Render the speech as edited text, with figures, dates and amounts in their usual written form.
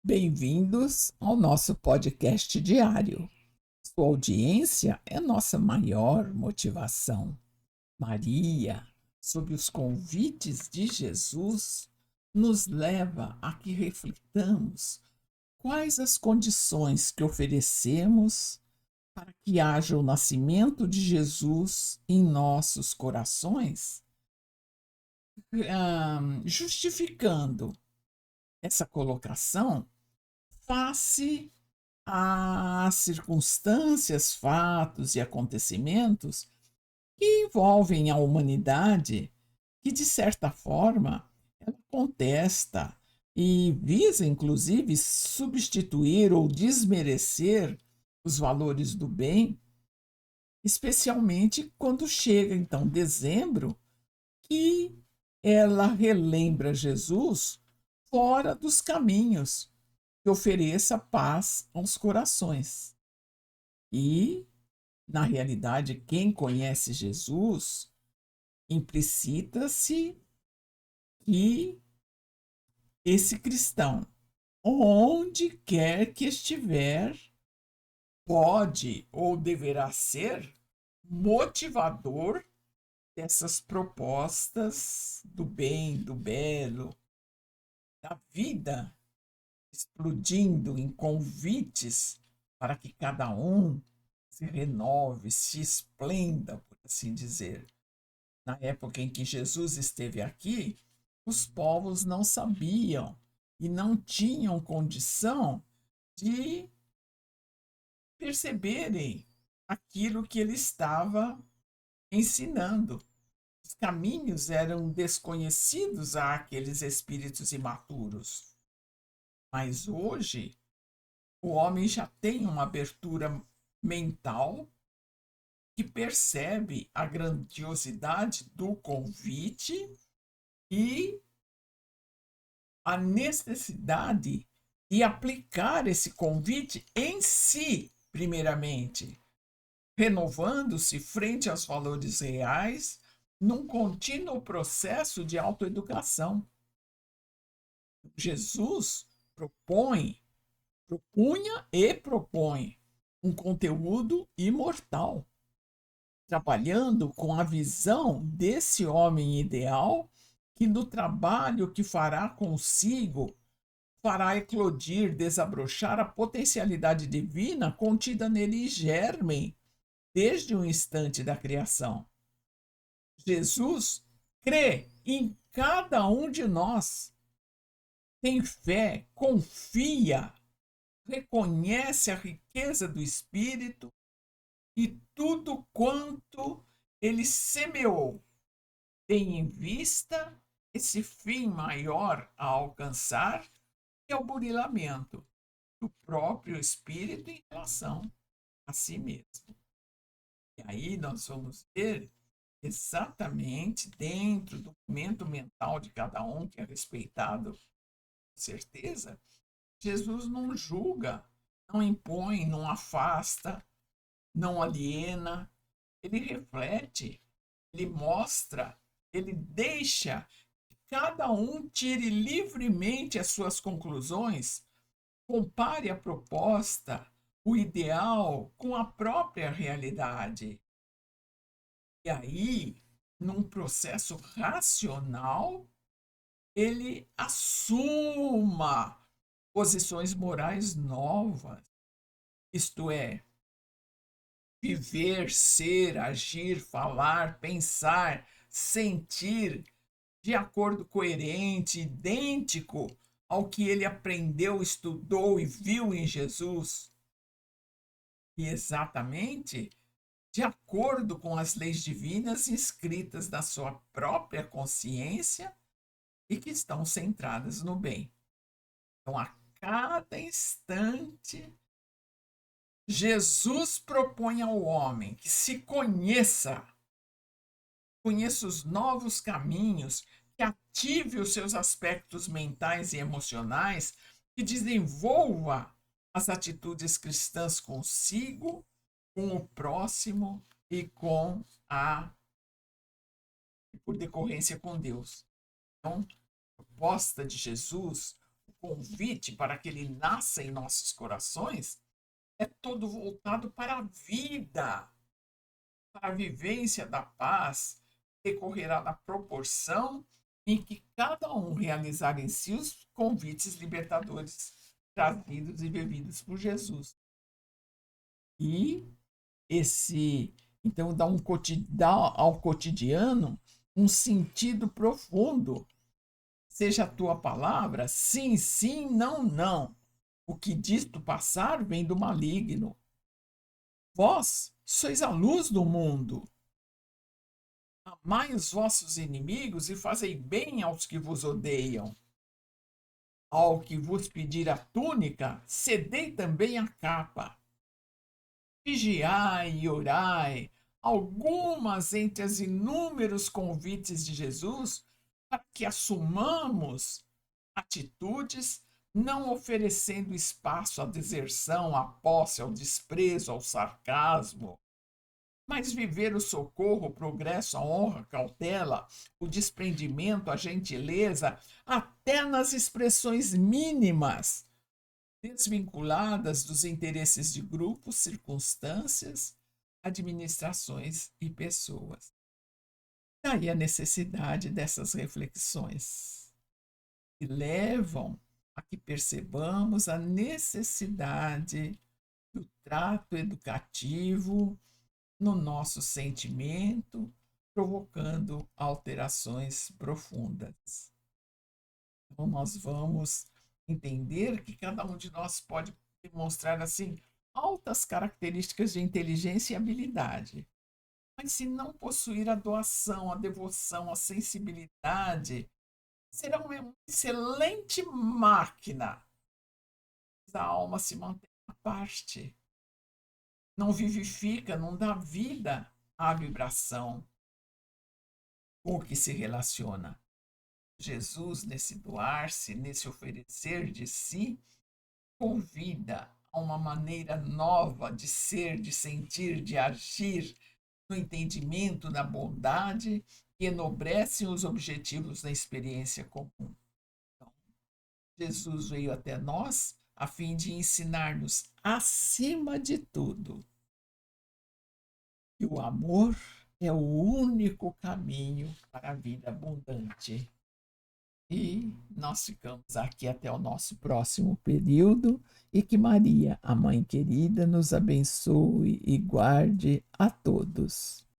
Bem-vindos ao nosso podcast diário. Sua audiência é nossa maior motivação. Maria, sob os convites de Jesus, nos leva a que reflitamos quais as condições que oferecemos para que haja o nascimento de Jesus em nossos corações, justificando essa colocação face às circunstâncias, fatos e acontecimentos que envolvem a humanidade, que de certa forma ela contesta e visa inclusive substituir ou desmerecer os valores do bem, especialmente quando chega então dezembro, que ela relembra Jesus fora dos caminhos que ofereça paz aos corações. E, na realidade, quem conhece Jesus, implicita-se que esse cristão, onde quer que estiver, pode ou deverá ser motivador dessas propostas do bem, do belo, da vida, explodindo em convites para que cada um se renove, se esplenda, por assim dizer. Na época em que Jesus esteve aqui, os povos não sabiam e não tinham condição de perceberem aquilo que ele estava ensinando. Os caminhos eram desconhecidos àqueles espíritos imaturos. Mas hoje, o homem já tem uma abertura mental que percebe a grandiosidade do convite e a necessidade de aplicar esse convite em si, primeiramente, renovando-se frente aos valores reais num contínuo processo de autoeducação. Jesus propunha e propõe um conteúdo imortal, trabalhando com a visão desse homem ideal que no trabalho que fará consigo fará eclodir, desabrochar a potencialidade divina contida nele em germe desde o instante da criação. Jesus crê em cada um de nós, tem fé, confia, reconhece a riqueza do Espírito e tudo quanto ele semeou tem em vista esse fim maior a alcançar, que é o burilamento do próprio espírito em relação a si mesmo. E aí nós vamos ver exatamente dentro do momento mental de cada um, que é respeitado, com certeza, Jesus não julga, não impõe, não afasta, não aliena, ele reflete, ele mostra, ele deixa que cada um tire livremente as suas conclusões, compare a proposta, o ideal com a própria realidade. E aí, num processo racional, ele assuma posições morais novas, isto é, viver, ser, agir, falar, pensar, sentir de acordo coerente, idêntico ao que ele aprendeu, estudou e viu em Jesus. E exatamente de acordo com as leis divinas inscritas na sua própria consciência e que estão centradas no bem. Então, a cada instante, Jesus propõe ao homem que se conheça os novos caminhos, que ative os seus aspectos mentais e emocionais, que desenvolva as atitudes cristãs consigo, com o próximo e por decorrência com Deus. Então, a proposta de Jesus, o convite para que ele nasça em nossos corações é todo voltado para a vida, para a vivência da paz, decorrerá na proporção em que cada um realizar em si os convites libertadores trazidos e bebidos por Jesus. E esse, então, dá ao cotidiano um sentido profundo. Seja a tua palavra sim, sim, não, não. O que disto passar vem do maligno. Vós sois a luz do mundo. Amai os vossos inimigos e fazei bem aos que vos odeiam. Ao que vos pedir a túnica, cedei também a capa. Vigiai e orai, algumas entre os inúmeros convites de Jesus para que assumamos atitudes não oferecendo espaço à deserção, à posse, ao desprezo, ao sarcasmo, mas viver o socorro, o progresso, a honra, a cautela, o desprendimento, a gentileza, até nas expressões mínimas, desvinculadas dos interesses de grupos, circunstâncias, administrações e pessoas. Daí a necessidade dessas reflexões, que levam a que percebamos a necessidade do trato educativo no nosso sentimento, provocando alterações profundas. Então, nós vamos entender que cada um de nós pode demonstrar, assim, altas características de inteligência e habilidade. Mas se não possuir a doação, a devoção, a sensibilidade, será uma excelente máquina. Mas a alma se mantém à parte. Não vivifica, não dá vida à vibração com que se relaciona. Jesus, nesse doar-se, nesse oferecer de si, convida a uma maneira nova de ser, de sentir, de agir, no entendimento da bondade que enobrecem os objetivos da experiência comum. Então, Jesus veio até nós a fim de ensinar-nos, acima de tudo, que o amor é o único caminho para a vida abundante. E nós ficamos aqui até o nosso próximo período e que Maria, a Mãe querida, nos abençoe e guarde a todos.